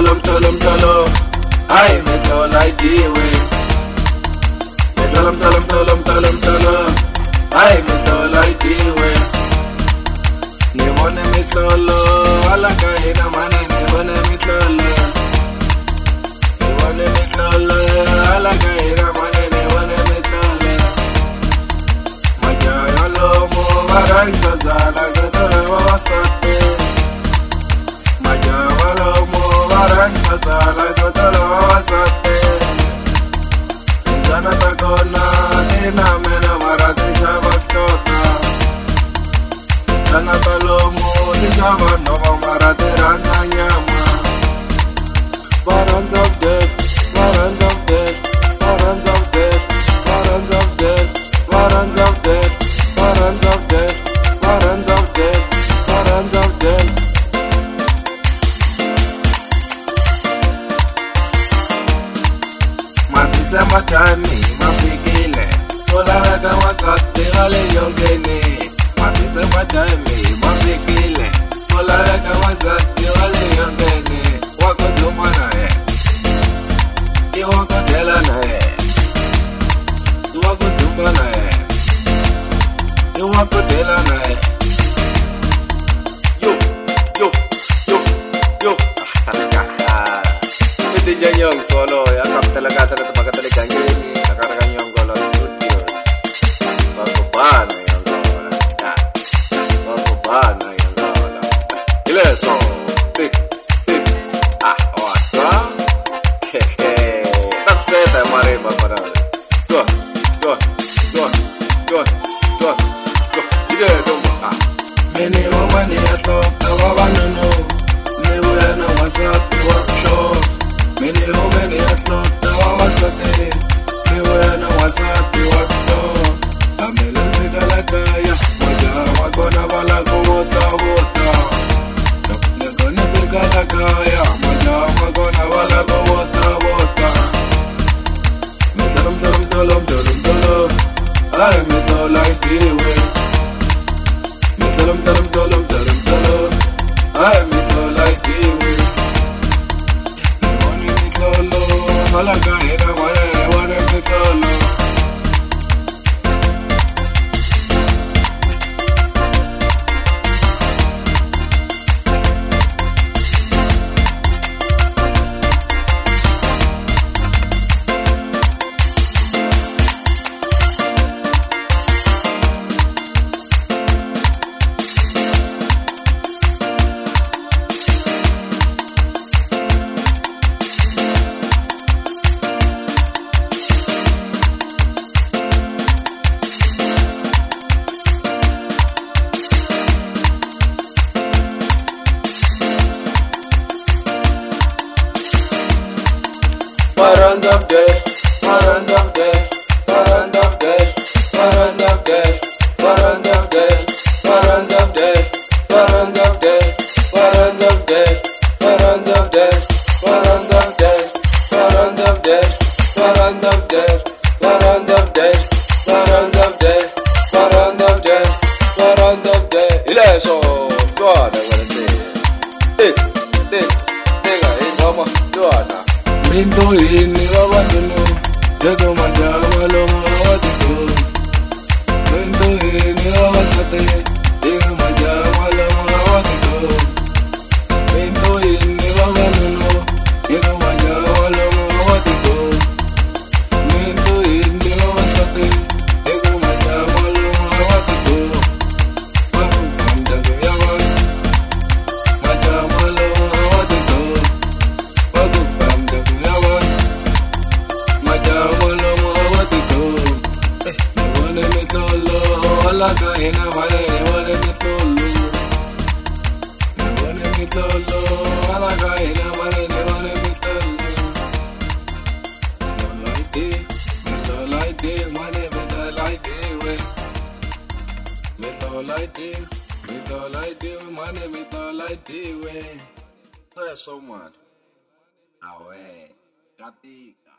mtolo. Ay, me tola idiwe. Me tolo. Ay, me tola idiwe. Ni bone me tolo, ala kaina mane ni bone me tolo. Ni bone me tolo, ala kaina mane ni bone me tolo. Majaya lo mo barang sadala ketala wasate. Majaya lo mo barang sadala ketala wasate. Jana takona ina mena marate shabat kota. Jana talomo ni shabat nova marate ranzanyama. Barans of death, barans of death, barans of death, barans of death, barans of death, barans of death, barans of death, barans of death. Sema tani mafikile Olara kama sate wale yongene Sema tani mafikile Olara kama sate wale yongene Wako tumana Iwako tela na Iwako tumbana Iwako tela na Yo Hindi dyan yung solo Akap talaga pagkatalikan gini Nakargan yung gola ng videos Bago pa na yung gola Bago pa na yung gola Leso Tik Waka Hehe Nagseta mariba para Go Leso Mene wawani yato Tawawanano Mewe na wasap Workshop Many atlo tawasate niwe na wasati wakto amele megalagaya maja wagona balago wota negoni megalagaya maja wagona balago wota misalam tolo ay misola idiwe misalam tolo ay misola idiwe Hola, caída, vale, que solo. Barans of death, barans of death, barans of death, barans of death, barans of death, barans of death, barans of death, barans of death, barans of death, barans of death, barans of death, barans of death, barans of death, barans of death, barans of death, barans of death. Ileso, God, I'm gonna say it. Come on, God. Minto ini wawatunu Yedo majawa lomo wawatiku Minto ini wawasate Yedo majawa lomo wawatiku Minto ini wawanunu Yedo majawa lomo wawatiku Minto ini wawasate Yedo majawa lomo wawatiku Waku kamjago yawan Majawa lomo wawatiku Waku kamjago Hola, caína, vale, vale, me tolo. Hola, caína, vale, vale, me tolo. Me tolite, vale, me tolite, vale, me tolite, Eso es so much. A ver, Katika.